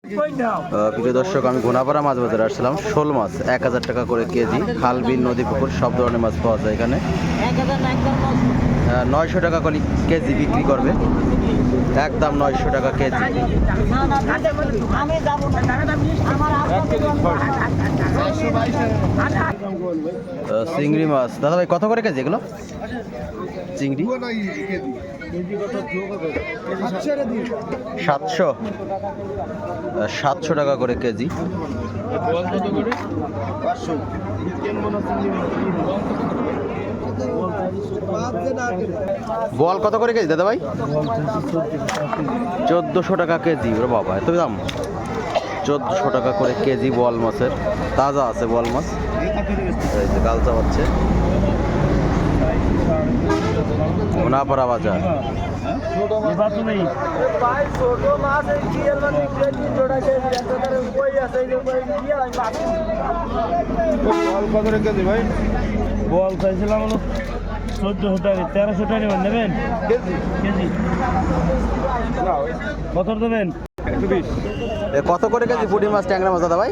প্রিয় দর্শক, আমি ঘোনাপাড়া মাছ বাজারে আসছিলাম। শোল মাছ 1000 টাকা করে কেজি। খাল, বিল, নদী, পুকুর সব ধরনের মাছ পাওয়া যায় এখানে। 900 টাকা করে কেজি বিক্রি করবে, একদম 900 টাকা কেজি। চিংড়ি মাছ দাদা ভাই কত করে কেজি এগুলো? চিংড়ি 700 টাকা করে কেজি। বল কত করে কেজি দাদা ভাই? 1400 টাকা কেজি। ওরে বাবা, এত দাম! 1400 টাকা করে কেজি বল মাছের। তাজা আছে বল মাছ, এই যে গালচা হচ্ছে। ঘোনাপাড়া বাজার। বল চাইছিলাম 1400 টাকা, 1300 টাকা নেবেন কেজি? কত দেবেন? 120। কত করে কেজি পুঁটি মাছ, ট্যাংরা মাছ দাদা ভাই?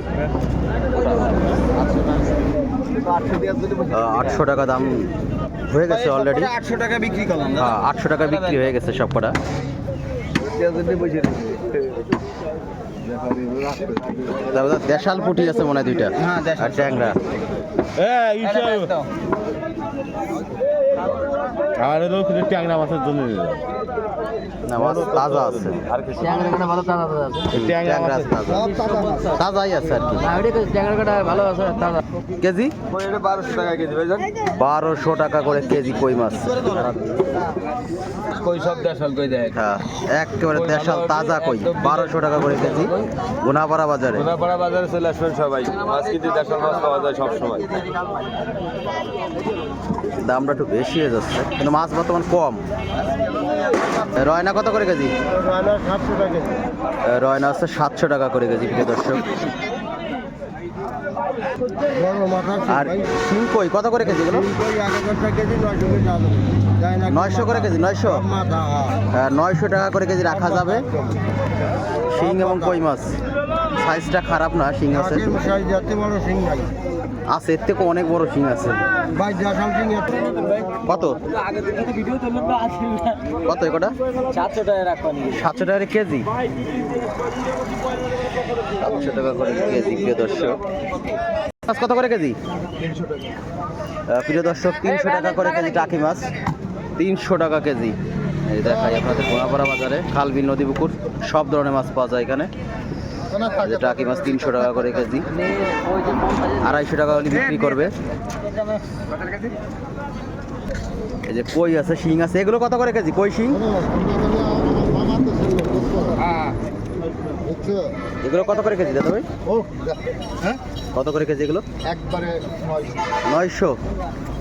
800 টাকা দাম হয়ে গেছে অলরেডি। 800 টাকা বিক্রি করলাম। হ্যাঁ, 800 টাকা বিক্রি হয়ে গেছে সব কটা। দেশাল পুঁটি আছে মনে হয় 2টা, আর ট্যাংরা। আর ট্যাংরা মাছের জন্য না, মাছ তাজা আছে। তাজাই আছে আর কি। কেজি 1200 টাকা কেজি ভাইজান। 1200 টাকা করে কেজি কই মাছ। কই সব দেশাল কই দেয়। হ্যাঁ, একেবারে দেশাল তাজা কই। 1200 টাকা করে কেজি ঘোনাপাড়া বাজারে। ঘোনাপাড়া বাজারে চলে আসবেন সবাই। মাছ কিন্তু দেশাল মাছ পাওয়া যায় সব সময়। দামটা একটু বেশি হয়ে যাচ্ছে, কিন্তু মাছ বর্তমান কম। রয়না কত করে কেজি? 700 টাকা কেজি। রয়না হচ্ছে 700 টাকা করে কেজি প্রিয় দর্শক। আর শিং কই কত করে কেজি এগুলো? 900 করে কেজি। 900 900 টাকা করে কেজি রাখা যাবে। শিং এবং কই মাছ সাইজটা খারাপ না। শিং আছে, আছে এর থেকে অনেক বড় শিং আছে। কত কত এটা? 700 টাকা রাখবেন। 700 টাকা কেজি। 700 টাকা করে কেজি প্রিয় দর্শক। মাছ কত করে কেজি? প্রিয় দর্শক, 300 টাকা করে কেজি টাকি মাছ। 300 টাকা কেজি। এই দেখাই আপনাদের ঘোনাপাড়া বাজারে। খাল, বিল, নদী, পুকুর সব ধরনের মাছ পাওয়া যায় এখানে। টাকি মাছ 300 টাকা করে কেজি। 250 টাকা হলে বিক্রি করবে। এই যে কই আছে, শিং আছে, এগুলো কত করে কেজি? কই, শিং এগুলো কত করে কেজি দাদা ভাই? কত করে কেজি এগুলো? একবারে 900।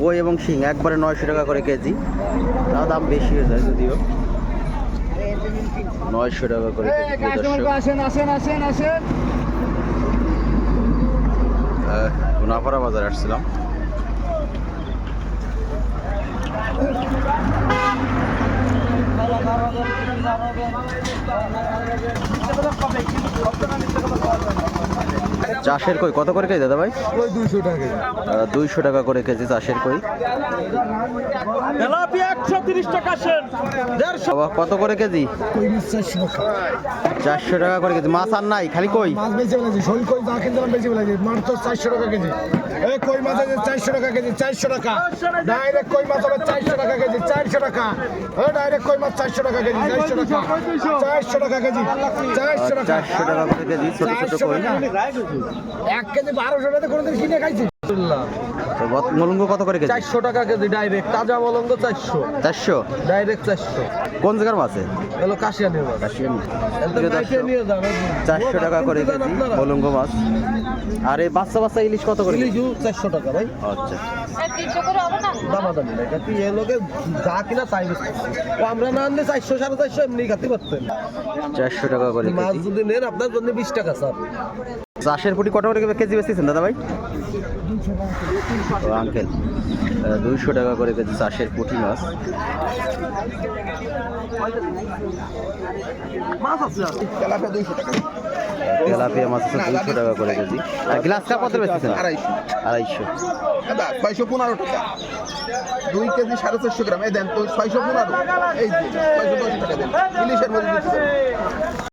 কই এবং শিং একবারে 900 টাকা করে কেজি। তাও দাম বেশি হয়ে যায় যদিও। 900 টাকা করে কেজি। ঘোনাপাড়া বাজারে আসছিলাম। চাষের কই কত করে কেজি দাদা ভাই? 200 টাকা। 200 টাকা করে কেজি চাষের কই। তেলাপিয়া 130 টাকা সেন। 150 কত করে কেজি? 400 টাকা করে কেজি। মাছ আর নাই, খালি কই। মাছ বেশি বলেছি, শোল কই যা কিনতে বেশি বলেছি। মাত্র 400 টাকা কেজি। এই কই মাছ আছে 400 টাকা কেজি। 400 টাকা ডাইরেক্ট কই মাছ হবে 400 টাকা কেজি। 400 টাকা। এই ডাইরেক্ট কই মাছ 400 টাকা কেজি। 400 টাকা। 400 টাকা কেজি। 400 টাকা। 400 টাকা করে কেজি ছোট ছোট কই। 1 কেজি 1200 টাকা কোনদিন কিনে খাইছি। মলঙ্গ কত করে কেজি? 400 টাকা কেজি ডাইরেক্ট তাজা মলঙ্গ। 400 400 ডাইরেক্ট 400। কোন জায়গার মাছ? হলো কাশিয়ানি মাছ। 400 টাকা করে কেজি মলঙ্গ মাছ। আর এই বাচ্চা বাচ্চা ইলিশ কত করে? ইলিশ 400 টাকা ভাই। আচ্ছা, দামাদামি নাই কাটি এ লোকে যা কিনা চাইবে। আমরা না আনলে 400 450 এমনি খাতে পারতেন। 400 টাকা করে মাছ কেজি। যদি নেন আপনার জন্য 20 টাকা স্যার। চাষের পুঁটি কত করে কেজি বেচতেছেন দাদা ভাই? আঙ্কেল 200 টাকা করে কেজি চাষের পুঁটি মাছ। মাছ আছে তেলাপিয়া 200 টাকা। তেলাপিয়া মাছ আছে 200 টাকা করে কেজি। আর গ্লাস কাপ কত বেচতেছেন? 250। 615 টাকা 2 কেজি 450 গ্রাম এই দেন তো 615 এই যে 610 টাকা দেন ইলিশের মধ্যে দিচ্ছি